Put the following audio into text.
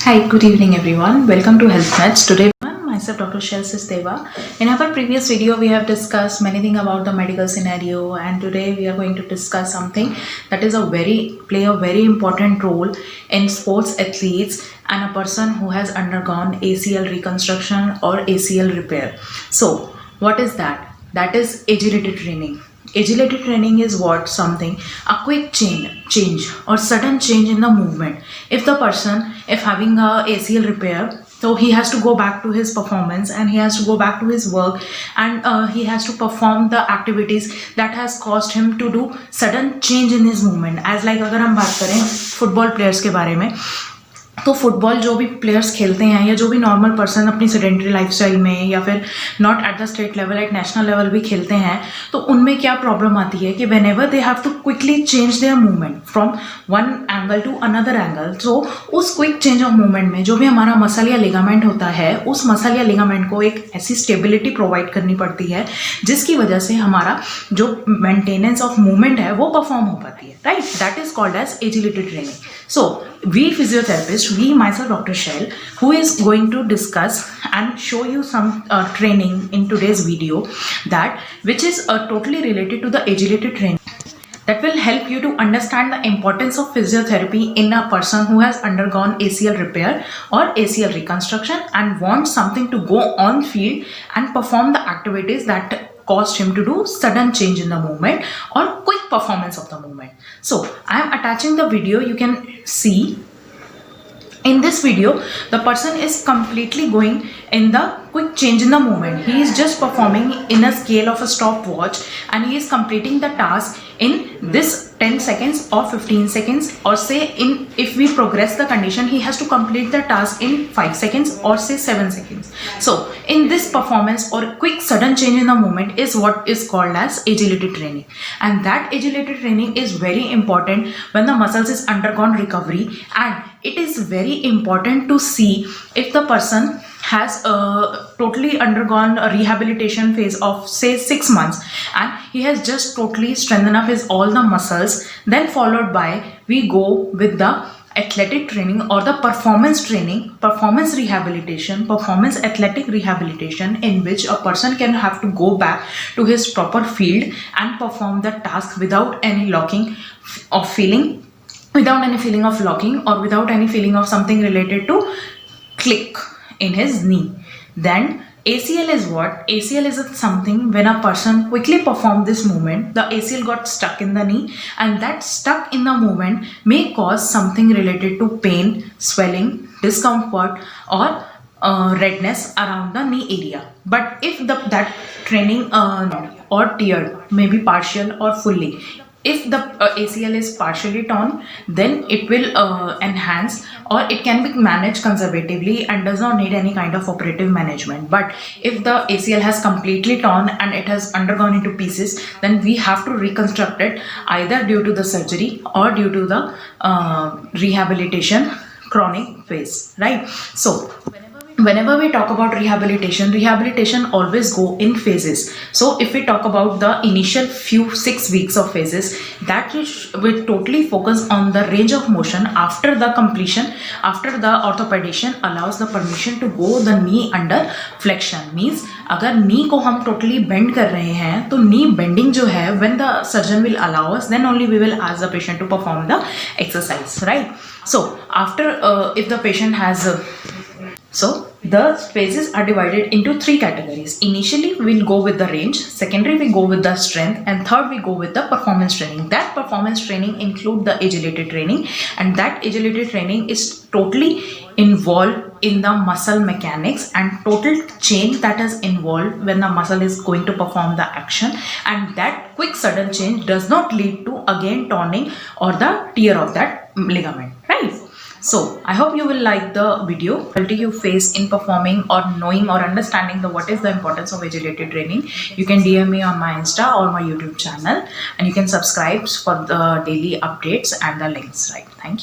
Hi, good evening everyone. Welcome to Health Nets. Today, myself Dr. Shel Sisteva. In our previous video, we have discussed many things about the medical scenario, and today we are going to discuss something that is play a very important role in sports athletes and a person who has undergone ACL reconstruction or ACL repair. So, what is that? That is agility training. Agility training is what something a quick change or sudden change in the movement. If the person if having a ACL repair, so he has to go back to his performance and he has to go back to his work, and he has to perform the activities that has caused him to do sudden change in his movement. As like अगर हम बात करें football players के बारे में, तो football जो भी प्लेयर्स खेलते हैं या जो भी नॉर्मल पर्सन अपनी सेडेंटरी लाइफस्टाइल में या फिर not at the state level at national level भी खेलते हैं, तो उनमें क्या प्रॉब्लम आती है कि whenever they have to quickly change their movement from one angle to another angle, तो उस क्विक चेंज ऑफ मूवमेंट में जो भी हमारा मसल या लिगामेंट होता है, उस मसल या लिगामेंट को एक ऐसी स्टेबिलिटी प्रोवाइड करनी पड़ती है जिसकी वजह से हमारा जो मेंटेनेंस ऑफ मूवमेंट है वो परफॉर्म हो पाती है, right. That is called as agility training. So, we physiotherapists, myself Dr. Shel, who is going to discuss and show you some training in today's video which is totally related to the agility training, that will help you to understand the importance of physiotherapy in a person who has undergone ACL repair or ACL reconstruction and wants something to go on field and perform the activities that caused him to do sudden change in the movement or quick performance of the movement. So I am attaching the video. You can see in this video the person is completely going in the quick change in the movement. He is just performing in a scale of a stopwatch and he is completing the task in this 10 seconds or 15 seconds, or say if we progress the condition, he has to complete the task in 5 seconds or say 7 seconds. So in this performance or quick sudden change in the movement is what is called as agility training, and that agility training is very important when the muscles is undergone recovery, and it is very important to see if the person has totally undergone a rehabilitation phase of say 6 months and he has just totally strengthened up his all the muscles, then followed by we go with the athletic training or the performance training, performance rehabilitation, performance athletic rehabilitation, in which a person can have to go back to his proper field and perform the task without any locking of feeling, without any feeling of locking or without any feeling of something related to click in his knee. Then ACL is what? ACL is something when a person quickly perform this movement, the ACL got stuck in the knee, and that stuck in the movement may cause something related to pain, swelling, discomfort, or redness around the knee area. But if that training or teared, maybe partial or fully, if the ACL is partially torn, then it will enhance, or it can be managed conservatively and does not need any kind of operative management. But if the ACL has completely torn and it has undergone into pieces, then we have to reconstruct it either due to the surgery or due to the rehabilitation chronic phase, right? So whenever we talk about rehabilitation always go in phases. So if we talk about the initial few 6 weeks of phases, that will totally focus on the range of motion after the completion, after the orthopedician allows the permission to go the knee under flexion. Means अगर knee को हम totally bend कर रहे हैं, तो knee bending जो है, when the surgeon will allow us, then only we will ask the patient to perform the exercise, right? So after if the patient has so the phases are divided into 3 categories. Initially, we'll go with the range. Secondary, we go with the strength. And third, we go with the performance training. That performance training include the agility training. And that agility training is totally involved in the muscle mechanics and total change that is involved when the muscle is going to perform the action. And that quick sudden change does not lead to again torning or the tear of that ligament, right? So I hope you will like the video. Difficulty you face in performing or knowing or understanding what is the importance of agility training, you can DM me on my Insta or my YouTube channel, and you can subscribe for the daily updates and the links, right? Thank you.